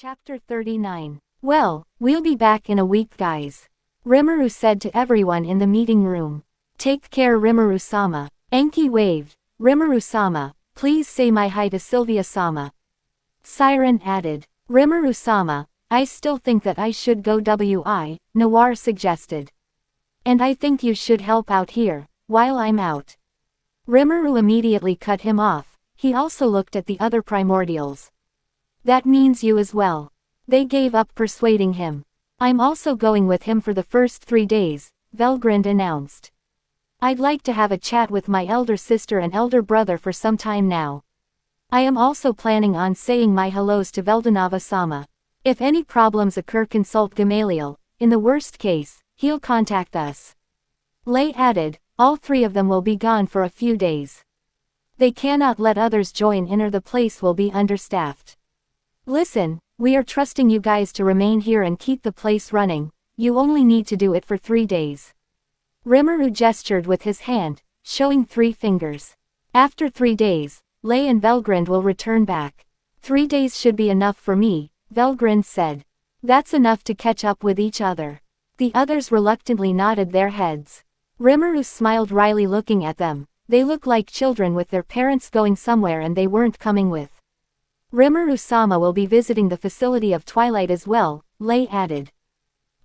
Chapter 39. Well, we'll be back in a week, guys. Rimuru said to everyone in the meeting room. Take care, Rimuru-sama. Enki waved. Rimuru-sama, please say my hi to Sylvia-sama. Siren added. Rimuru-sama, I still think that I should go wi, Noir suggested. And I think you should help out here, while I'm out. Rimuru immediately cut him off. He also looked at the other primordials. That means you as well. They gave up persuading him. I'm also going with him for the first 3 days, Velgrind announced. I'd like to have a chat with my elder sister and elder brother for some time now. I am also planning on saying my hellos to Veldanava-sama. If any problems occur, consult Gamaliel. In the worst case, he'll contact us. Lei added, all 3 of them will be gone for a few days. They cannot let others join in or the place will be understaffed. Listen, we are trusting you guys to remain here and keep the place running. You only need to do it for 3 days. Rimuru gestured with his hand, showing 3 fingers. After 3 days, Lei and Velgrind will return back. 3 days should be enough for me, Velgrind said. That's enough to catch up with each other. The others reluctantly nodded their heads. Rimuru smiled wryly looking at them. They look like children with their parents going somewhere and they weren't coming with. Rimuru-sama will be visiting the facility of Twilight as well, Lei added.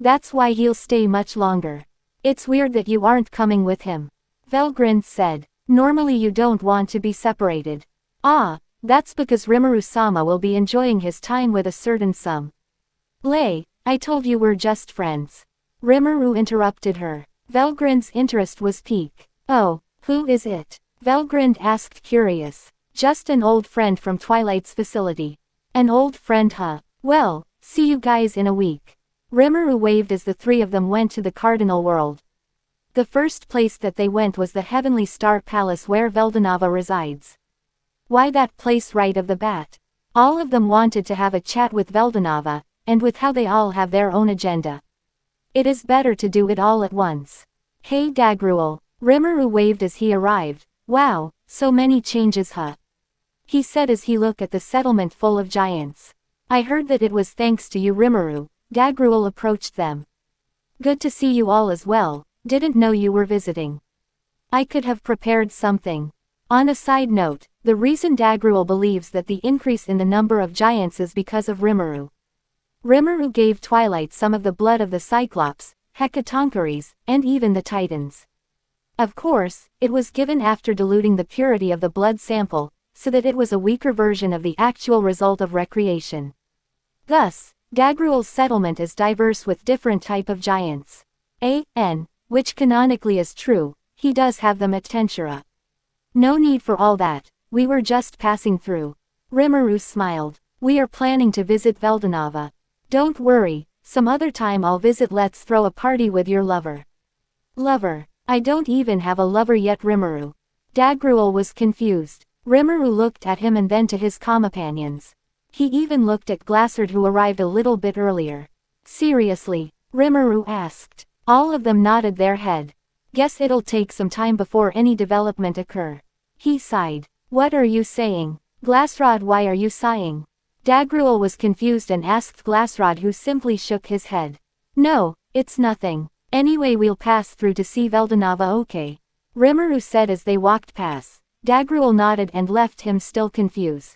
That's why he'll stay much longer. It's weird that you aren't coming with him. Velgrind said. Normally you don't want to be separated. Ah, that's because Rimuru-sama will be enjoying his time with a certain some. Lei, I told you we're just friends. Rimuru interrupted her. Velgrind's interest was piqued. Oh, who is it? Velgrind asked curious. Just an old friend from Twilight's facility. An old friend, huh? Well, see you guys in a week. Rimuru waved as the 3 of them went to the Cardinal World. The first place that they went was the Heavenly Star Palace where Veldanava resides. Why that place right of the bat? All of them wanted to have a chat with Veldanava, and with how they all have their own agenda. It is better to do it all at once. Hey Dagru, Rimuru waved as he arrived. Wow, so many changes, huh? He said as he looked at the settlement full of giants. I heard that it was thanks to you, Rimuru. Dagru approached them. Good to see you all as well. Didn't know you were visiting. I could have prepared something. On a side note, the reason Dagru believes that the increase in the number of giants is because of Rimuru. Rimuru gave Twilight some of the blood of the Cyclops, Hecatoncheires, and even the Titans. Of course, it was given after diluting the purity of the blood sample, so that it was a weaker version of the actual result of recreation. Thus, Dagruel's settlement is diverse with different type of giants. Which canonically is true, he does have them at Tensura. No need for all that, we were just passing through. Rimuru smiled. We are planning to visit Veldanava. Don't worry, some other time I'll visit. Let's throw a party with your lover. Lover? I don't even have a lover yet, Rimuru. Dagruel was confused. Rimuru looked at him and then to his companions. He even looked at Glassard who arrived a little bit earlier. Seriously? Rimuru asked. All of them nodded their head. Guess it'll take some time before any development occur. He sighed. What are you saying? Glassrod, why are you sighing? Dagruel was confused and asked Glassrod, who simply shook his head. No, it's nothing. Anyway, we'll pass through to see Veldanava, okay? Rimuru said as they walked past. Dagruel nodded and left him still confused.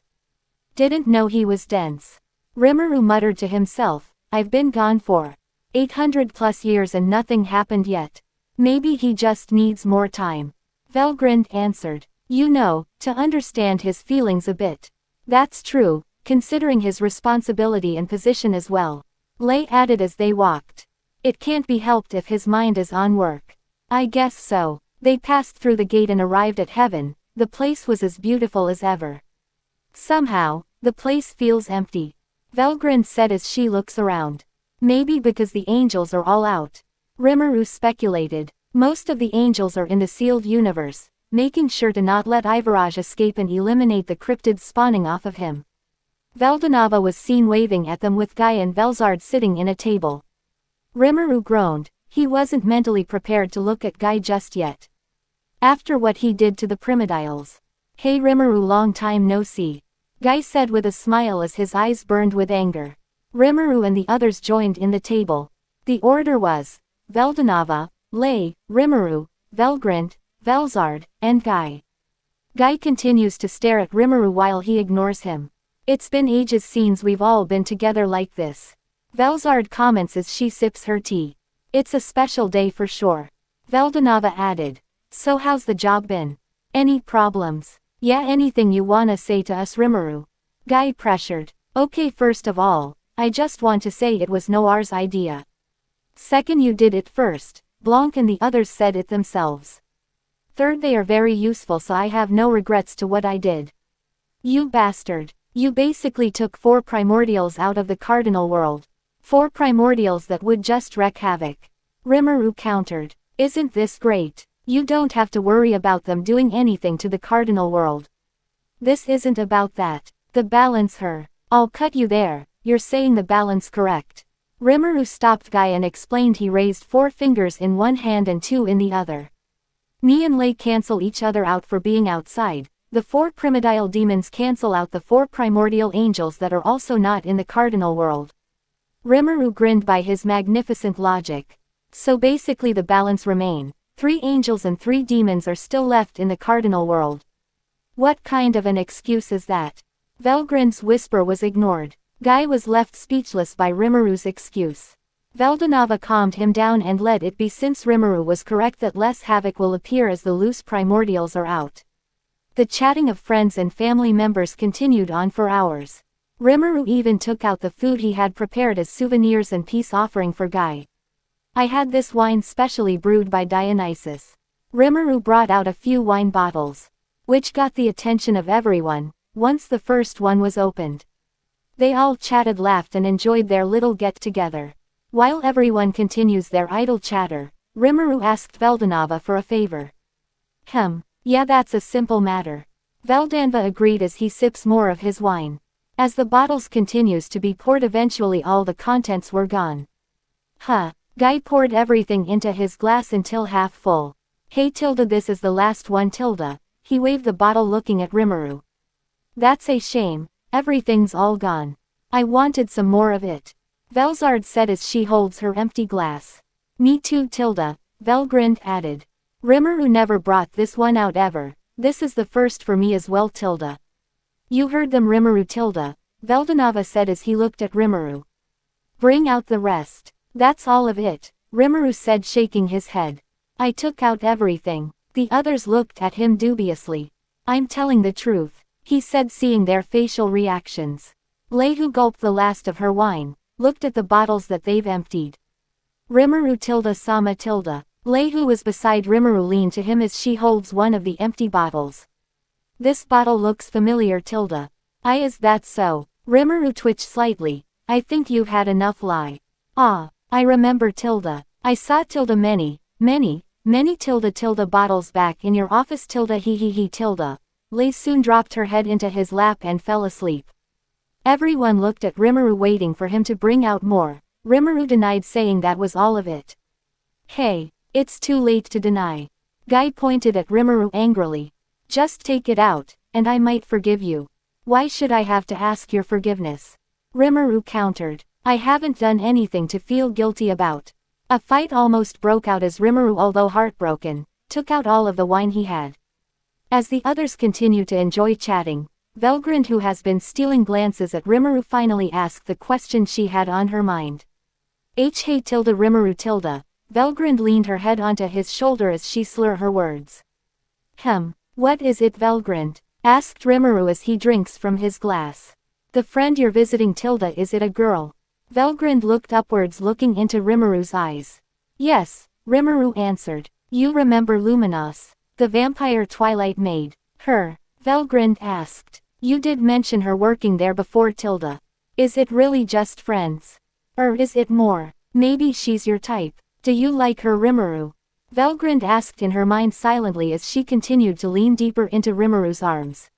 Didn't know he was dense. Rimuru muttered to himself, I've been gone for 800 plus years and nothing happened yet. Maybe he just needs more time. Velgrind answered. You know, to understand his feelings a bit. That's true, considering his responsibility and position as well. Lei added as they walked. It can't be helped if his mind is on work. I guess so. They passed through the gate and arrived at heaven. The place was as beautiful as ever. Somehow, the place feels empty. Velgrind said as she looks around. Maybe because the angels are all out. Rimuru speculated. Most of the angels are in the sealed universe, making sure to not let Ivaraj escape and eliminate the cryptids spawning off of him. Veldanava was seen waving at them with Guy and Velzard sitting in a table. Rimuru groaned. He wasn't mentally prepared to look at Guy just yet. After what he did to the primordials. Hey Rimuru, long time no see. Guy said with a smile as his eyes burned with anger. Rimuru and the others joined in the table. The order was Veldanava, Lei, Rimuru, Velgrint, Velzard, and Guy. Guy continues to stare at Rimuru while he ignores him. It's been ages since we've all been together like this. Velzard comments as she sips her tea. It's a special day for sure. Veldanava added. So how's the job been? Any problems? Yeah, anything you wanna say to us, Rimuru? Guy pressured. Okay, first of all, I just want to say it was Noir's idea. Second, you did it first. Blanc and the others said it themselves. Third, they are very useful, so I have no regrets to what I did. You bastard. You basically took 4 primordials out of the cardinal world. 4 primordials that would just wreak havoc. Rimuru countered. Isn't this great? You don't have to worry about them doing anything to the cardinal world. This isn't about that. The balance her. I'll cut you there, you're saying the balance correct. Rimuru stopped Guy and explained he raised 4 fingers in one hand and 2 in the other. Me and Lei cancel each other out for being outside. The 4 primordial demons cancel out the 4 primordial angels that are also not in the cardinal world. Rimuru grinned by his magnificent logic. So basically the balance remain. 3 angels and 3 demons are still left in the cardinal world. What kind of an excuse is that? Velgrind's whisper was ignored. Guy was left speechless by Rimuru's excuse. Veldanava calmed him down and let it be, since Rimuru was correct that less havoc will appear as the loose primordials are out. The chatting of friends and family members continued on for hours. Rimuru even took out the food he had prepared as souvenirs and peace offering for Guy. I had this wine specially brewed by Dionysus. Rimuru brought out a few wine bottles, which got the attention of everyone, once the first one was opened. They all chatted, laughed and enjoyed their little get-together. While everyone continues their idle chatter, Rimuru asked Veldanava for a favor. Yeah, that's a simple matter. Veldanava agreed as he sips more of his wine. As the bottles continues to be poured, eventually all the contents were gone. Guy poured everything into his glass until half full. Hey Tilda, this is the last one, Tilda. He waved the bottle looking at Rimuru. That's a shame, everything's all gone. I wanted some more of it. Velzard said as she holds her empty glass. Me too, Tilda, Velgrind added. Rimuru never brought this one out ever. This is the first for me as well, Tilda. You heard them, Rimuru. Tilda, Veldanava said as he looked at Rimuru. Bring out the rest. That's all of it, Rimuru said, shaking his head. I took out everything. The others looked at him dubiously. I'm telling the truth, he said, seeing their facial reactions. Lei, who gulped the last of her wine, looked at the bottles that they've emptied. Rimuru, Tilda Sama, Tilda. Lei, who was beside Rimuru, leaned to him as she holds one of the empty bottles. This bottle looks familiar, Tilda. Is that so? Rimuru twitched slightly. I think you've had enough, Lei. I remember, Tilda. I saw Tilda many Tilda bottles back in your office, Tilda. He Tilda. Lei soon dropped her head into his lap and fell asleep. Everyone looked at Rimuru, waiting for him to bring out more. Rimuru denied, saying that was all of it. Hey, it's too late to deny. Guy pointed at Rimuru angrily. Just take it out, and I might forgive you. Why should I have to ask your forgiveness? Rimuru countered. I haven't done anything to feel guilty about. A fight almost broke out as Rimuru, although heartbroken, took out all of the wine he had. As the others continued to enjoy chatting, Velgrind, who has been stealing glances at Rimuru, finally asked the question she had on her mind. Hey Tilda, Rimuru. Tilda. Velgrind leaned her head onto his shoulder as she slurred her words. What is it, Velgrind? Asked Rimuru as he drinks from his glass. The friend you're visiting, Tilda, is it a girl? Velgrind looked upwards, looking into Rimuru's eyes. Yes, Rimuru answered. You remember Luminos, the vampire Twilight maid? Her? Velgrind asked. You did mention her working there before, Tilda. Is it really just friends? Or is it more? Maybe she's your type. Do you like her, Rimuru? Velgrind asked in her mind silently as she continued to lean deeper into Rimuru's arms.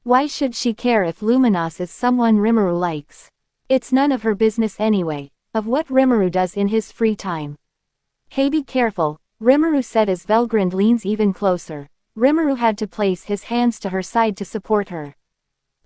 Why should she care if Luminos is someone Rimuru likes? It's none of her business anyway, of what Rimuru does in his free time. Hey, be careful, Rimuru said as Velgrind leans even closer. Rimuru had to place his hands to her side to support her.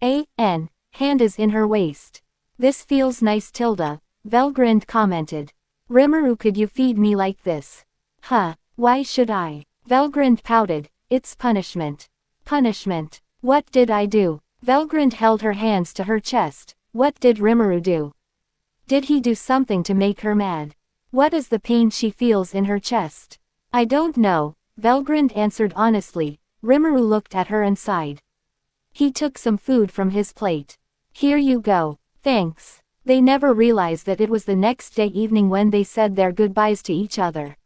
Hand is in her waist. This feels nice Tilda, Valgrind commented. Rimuru, could you feed me like this? Huh, why should I? Valgrind pouted, it's punishment. Punishment. What did I do? Valgrind held her hands to her chest. What did Rimuru do? Did he do something to make her mad? What is the pain she feels in her chest? I don't know, Valgrind answered honestly. Rimuru looked at her and sighed. He took some food from his plate. Here you go. Thanks. They never realized that it was the next day evening when they said their goodbyes to each other.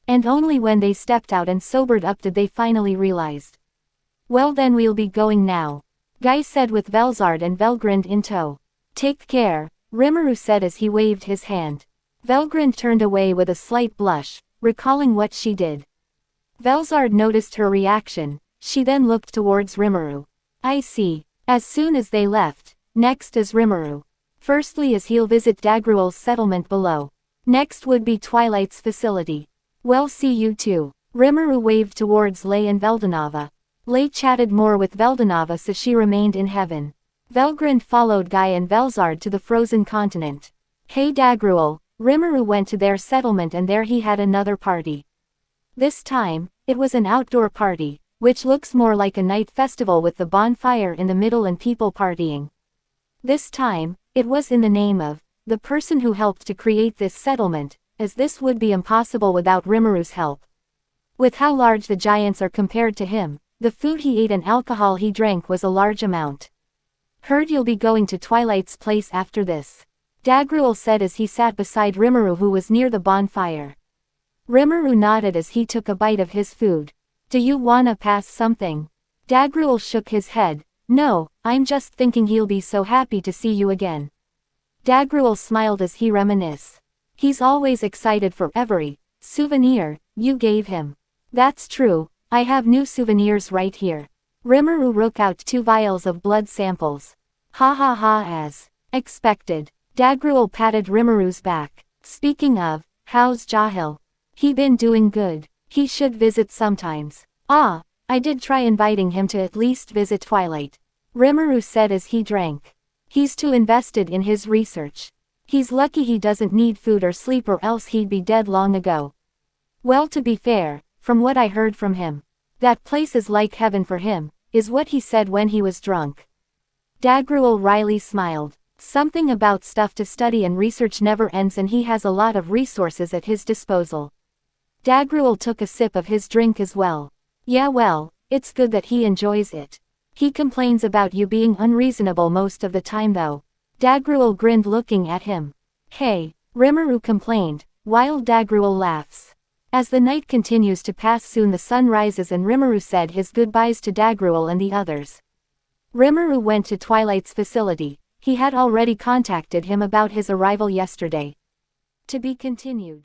And only when they stepped out and sobered up did they finally realize. Well then we'll be going now, Guy said with Velzard and Valgrind in tow. Take care, Rimuru said as he waved his hand. Valgrind turned away with a slight blush, recalling what she did. Velzard noticed her reaction, she then looked towards Rimuru. I see. As soon as they left, next is Rimuru. Firstly is he'll visit Dagruel's settlement below. Next would be Twilight's facility. Well, see you too. Rimuru waved towards Lei and Veldanava. Lei chatted more with Veldanava so she remained in heaven. Valgrind followed Guy and Velzard to the frozen continent. Hey Dagruel, Rimuru went to their settlement and there he had another party. This time, it was an outdoor party, which looks more like a night festival with the bonfire in the middle and people partying. This time, it was in the name of the person who helped to create this settlement, as this would be impossible without Rimuru's help. With how large the giants are compared to him, the food he ate and alcohol he drank was a large amount. Heard you'll be going to Twilight's place after this, Dagruel said as he sat beside Rimuru who was near the bonfire. Rimuru nodded as he took a bite of his food. Do you wanna pass something? Dagruel shook his head. No, I'm just thinking he'll be so happy to see you again. Dagruel smiled as he reminisced. He's always excited for every souvenir you gave him. That's true, I have new souvenirs right here. Rimuru took out 2 vials of blood samples. Ha ha ha, as expected. Dagruel patted Rimuru's back. Speaking of, how's Jahil? He been doing good. He should visit sometimes. Ah, I did try inviting him to at least visit Twilight. Rimuru said as he drank. He's too invested in his research. He's lucky he doesn't need food or sleep or else he'd be dead long ago. Well, to be fair, from what I heard from him, that place is like heaven for him, is what he said when he was drunk. Dagruel wryly smiled. Something about stuff to study and research never ends and he has a lot of resources at his disposal. Dagruel took a sip of his drink as well. Yeah, well, it's good that he enjoys it. He complains about you being unreasonable most of the time though. Dagruel grinned looking at him. Hey, Rimuru complained, while Dagruel laughs. As the night continues to pass soon the sun rises and Rimuru said his goodbyes to Dagruel and the others. Rimuru went to Twilight's facility. He had already contacted him about his arrival yesterday. To be continued.